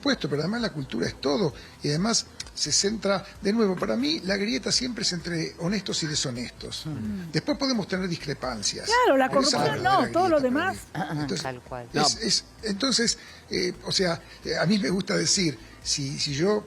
supuesto, pero además la cultura es todo, y además se centra, de nuevo, para mí la grieta siempre es entre honestos y deshonestos. Después podemos tener discrepancias. Claro, la pero esa es corrupción verdadera no, todo lo grieta demás. para mí. Entonces, Tal cual. entonces o sea, a mí me gusta decir, si yo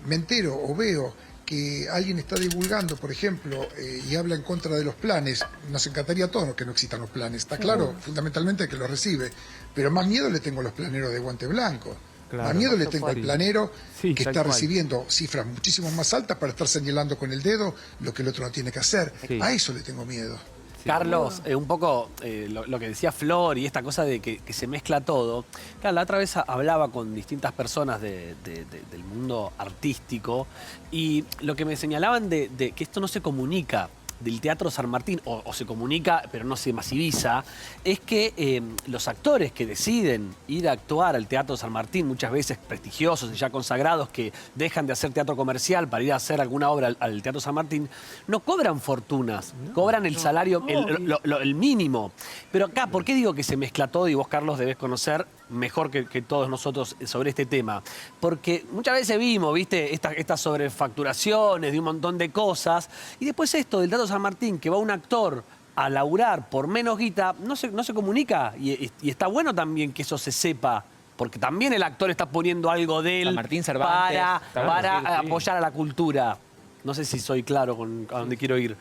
me entero o veo que alguien está divulgando, por ejemplo, y habla en contra de los planes, nos encantaría a todos que no existan los planes, está claro, fundamentalmente que los recibe, pero más miedo le tengo a los planeros de guante blanco. Claro. Más miedo le tengo al planero Sí, que tal está cual. recibiendo cifras muchísimo más altas para estar señalando con el dedo lo que el otro no tiene que hacer. Sí. A eso le tengo miedo. Carlos, un poco lo que decía Flor y esta cosa de que se mezcla todo. Claro, la otra vez hablaba con distintas personas del mundo artístico y lo que me señalaban de que esto no se comunica del Teatro San Martín, o se comunica pero no se masiviza, es que los actores que deciden ir a actuar al Teatro San Martín, muchas veces prestigiosos y ya consagrados, que dejan de hacer teatro comercial para ir a hacer alguna obra al Teatro San Martín, no cobran fortunas, cobran el salario, el mínimo. Pero acá, ¿por qué digo que se mezcla todo? Y vos, Carlos, debés conocer mejor que todos nosotros sobre este tema. Porque muchas veces vimos, ¿viste? Estas sobrefacturaciones de un montón de cosas. Y después esto del Teatro San Martín, que va un actor a laburar por menos guita, no se comunica. Y está bueno también que eso se sepa. Porque también el actor está poniendo algo de él San Martín, Cervantes, para sí. apoyar a la cultura. No sé si soy claro a dónde quiero ir.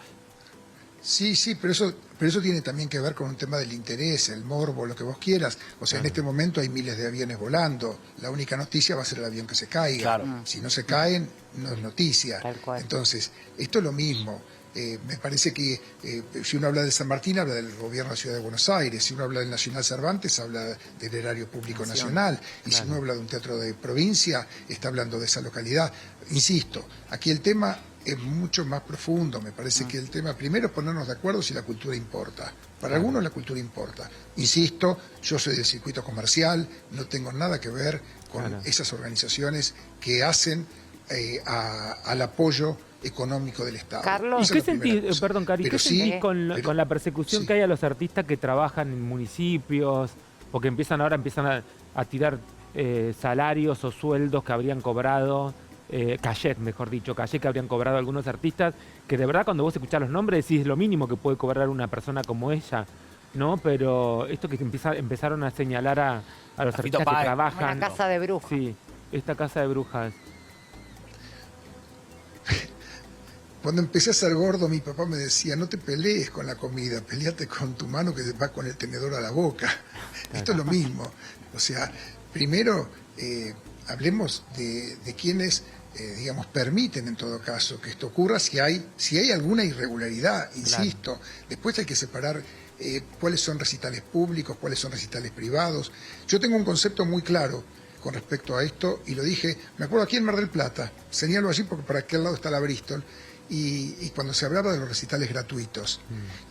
Sí, pero eso tiene también que ver con un tema del interés, el morbo, lo que vos quieras. O sea, en este momento hay miles de aviones volando. La única noticia va a ser el avión que se caiga. Claro. Si no se caen, no es noticia. Tal cual. Entonces, esto es lo mismo. Me parece que si uno habla de San Martín, habla del gobierno de la Ciudad de Buenos Aires. Si uno habla del Nacional Cervantes, habla del erario público nacional. Y si uno habla de un teatro de provincia, está hablando de esa localidad. Insisto, aquí el tema es mucho más profundo. Me parece que el tema primero es ponernos de acuerdo si la cultura importa. Para algunos la cultura importa. Insisto, yo soy del circuito comercial, no tengo nada que ver con esas organizaciones que hacen al apoyo económico del Estado. Carlos, ¿Y Esa qué es la primera sentís, cosa. perdón, Cari, Pero qué sí, sentís con la persecución sí. que hay a los artistas que trabajan en municipios, porque empiezan a tirar salarios o sueldos que habrían cobrado, cachet, mejor dicho, cachet que habrían cobrado algunos artistas, que de verdad cuando vos escuchás los nombres decís lo mínimo que puede cobrar una persona como ella, ¿no? Pero esto que empezaron a señalar a los Fito artistas que Páez. trabajan... una casa de brujas. Sí, esta casa de brujas. Cuando empecé a ser gordo, mi papá me decía, no te pelees con la comida, peleate con tu mano que va con el tenedor a la boca. Esto es lo mismo. O sea, primero hablemos de quienes, digamos, permiten en todo caso que esto ocurra si hay alguna irregularidad, insisto. Claro. Después hay que separar cuáles son recitales públicos, cuáles son recitales privados. Yo tengo un concepto muy claro con respecto a esto, y lo dije, me acuerdo aquí en Mar del Plata, señalo allí porque por aquel lado está la Bristol, y cuando se hablaba de los recitales gratuitos.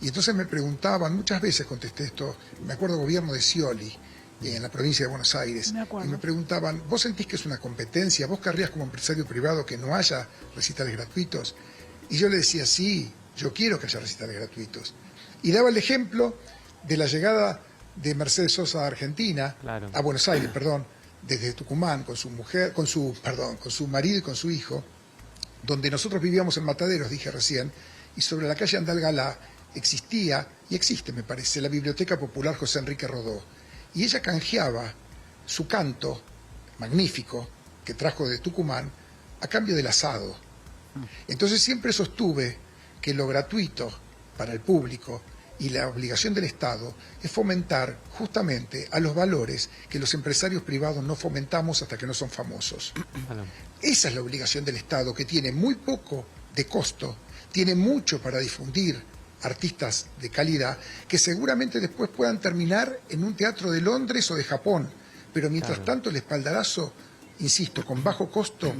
Y entonces me preguntaban, muchas veces contesté esto, me acuerdo gobierno de Scioli, en la provincia de Buenos Aires, y me preguntaban, ¿vos sentís que es una competencia? ¿Vos querrías como empresario privado que no haya recitales gratuitos? Y yo le decía, sí, yo quiero que haya recitales gratuitos. Y daba el ejemplo de la llegada de Mercedes Sosa a Argentina, a Buenos Aires, perdón, desde Tucumán, con su mujer, con su marido y con su hijo, donde nosotros vivíamos en Mataderos, dije recién, y sobre la calle Andalgalá existía, y existe me parece, la Biblioteca Popular José Enrique Rodó, y ella canjeaba su canto magnífico que trajo de Tucumán a cambio del asado. Entonces siempre sostuve que lo gratuito para el público y la obligación del Estado es fomentar justamente a los valores que los empresarios privados no fomentamos hasta que no son famosos. Esa es la obligación del Estado, que tiene muy poco de costo, tiene mucho para difundir artistas de calidad, que seguramente después puedan terminar en un teatro de Londres o de Japón, pero mientras tanto el espaldarazo, insisto, con bajo costo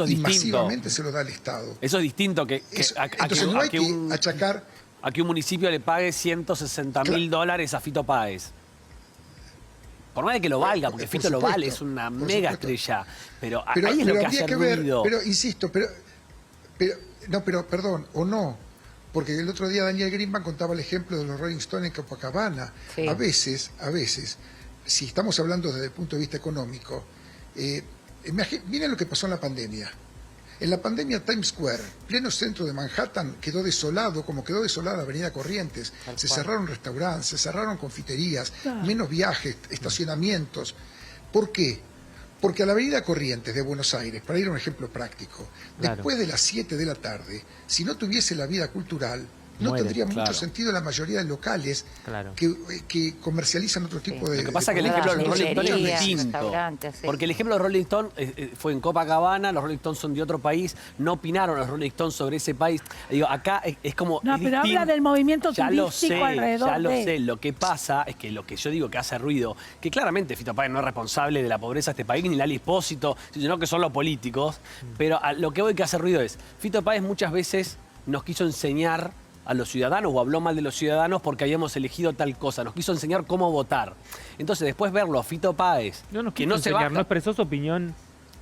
y masivamente se lo da el Estado. Eso es distinto entonces no hay que achacar... a que un municipio le pague $160.000 a Fito Páez. Por más de que lo valga, porque Fito lo vale, es una mega estrella. Pero ahí es lo que hace ruido. Pero insisto, perdón, o no. Porque el otro día Daniel Greenbank contaba el ejemplo de los Rolling Stones en Copacabana. A veces, si estamos hablando desde el punto de vista económico, Miren lo que pasó en la pandemia. En la pandemia Times Square, pleno centro de Manhattan, quedó desolado, como quedó desolada la avenida Corrientes. Se cerraron restaurantes, se cerraron confiterías, menos viajes, estacionamientos. ¿Por qué? Porque a la avenida Corrientes de Buenos Aires, para ir a un ejemplo práctico, después de las 7 de la tarde, si no tuviese la vida cultural, no Muere, tendría mucho sentido la mayoría de locales que comercializan otro tipo de... Lo que pasa es que el ejemplo de los Rolling Stones es distinto. Porque el ejemplo de los Rolling Stones fue en Copacabana, los Rolling Stones son de otro país, no opinaron los Rolling Stones sobre ese país. Digo, acá es como... No, pero habla del movimiento turístico alrededor ya lo sé. Lo que pasa es que lo que yo digo que hace ruido, que claramente Fito Páez no es responsable de la pobreza de este país, ni Lali Espósito, sino que son los políticos. Pero a lo que voy que hace ruido es, Fito Páez muchas veces nos quiso enseñar a los ciudadanos o habló mal de los ciudadanos porque habíamos elegido tal cosa. Nos quiso enseñar cómo votar. Entonces, después verlo a Fito Páez, que no se baja... No expresó su opinión.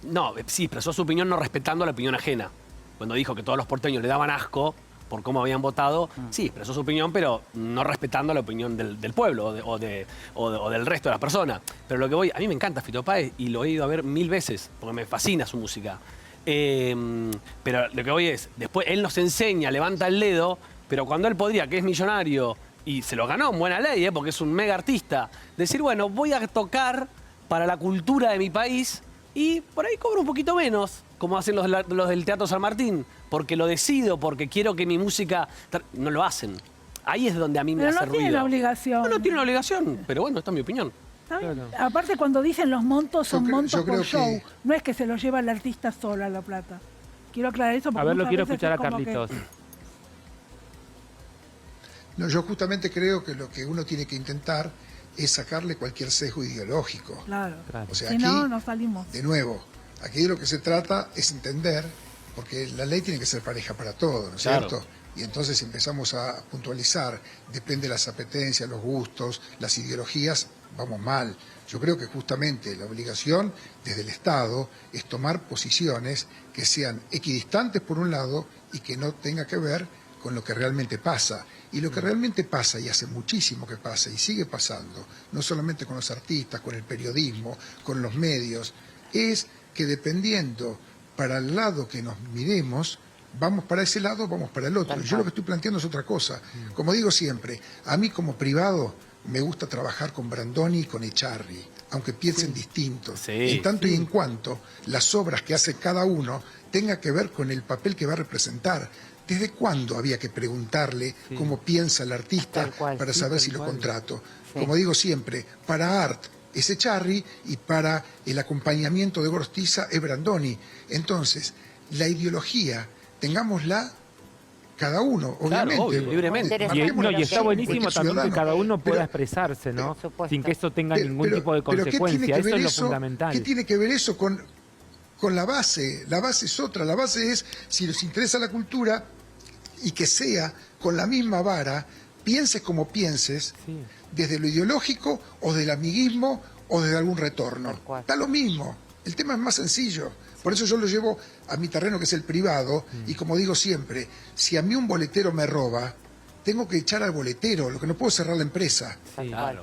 No, sí, expresó su opinión no respetando la opinión ajena. Cuando dijo que todos los porteños le daban asco por cómo habían votado, sí, expresó su opinión, pero no respetando la opinión del pueblo o del resto de las personas. Pero lo que voy, a mí me encanta Fito Páez y lo he ido a ver 1000 veces, porque me fascina su música. Pero lo que voy es, después él nos enseña, levanta el dedo, pero cuando él podría, que es millonario, y se lo ganó en buena ley, porque es un mega artista, decir, bueno, voy a tocar para la cultura de mi país y por ahí cobro un poquito menos, como hacen los del Teatro San Martín, porque lo decido, porque quiero que mi música... No lo hacen. Ahí es donde a mí me hace ruido. Pero no tiene la obligación. No tiene la obligación, pero bueno, esta es mi opinión. Claro. Aparte, cuando dicen los montos, son montos por show. Que... No es que se lo lleva el artista solo a La Plata. Quiero aclarar eso porque a ver, lo quiero veces escuchar a es como Carlitos. No, yo justamente creo que lo que uno tiene que intentar es sacarle cualquier sesgo ideológico. Claro. O sea, Si aquí, no, nos salimos. de nuevo, aquí de lo que se trata es entender, porque la ley tiene que ser pareja para todos, ¿no es cierto? Y entonces empezamos a puntualizar, depende de las apetencias, los gustos, las ideologías, vamos mal. Yo creo que justamente la obligación desde el Estado es tomar posiciones que sean equidistantes por un lado y que no tenga que ver con lo que realmente pasa. Y lo que realmente pasa, y hace muchísimo que pasa, y sigue pasando, no solamente con los artistas, con el periodismo, con los medios, es que dependiendo para el lado que nos miremos, vamos para ese lado, vamos para el otro. Yo lo que estoy planteando es otra cosa. Como digo siempre, a mí como privado me gusta trabajar con Brandoni y con Echarri, aunque piensen distintos. En tanto y en cuanto las obras que hace cada uno tenga que ver con el papel que va a representar. ¿Desde cuándo había que preguntarle cómo piensa el artista para saber si lo contrato? Como digo siempre, para Art es Echarri y para el acompañamiento de Gorostiza es Brandoni. Entonces, la ideología, tengámosla cada uno, obviamente. Claro, obvio, libremente. Y está buenísimo también que cada uno pueda expresarse, ¿no? Sin que eso tenga ningún tipo de consecuencia. Eso es lo fundamental. ¿Qué tiene que ver eso con la base? La base es otra. La base es, si nos interesa la cultura, y que sea con la misma vara, pienses como pienses, desde lo ideológico o del amiguismo o desde algún retorno. Da lo mismo. El tema es más sencillo. Por eso yo lo llevo a mi terreno, que es el privado, y como digo siempre, si a mí un boletero me roba, tengo que echar al boletero, lo que no puedo es cerrar la empresa. Claro.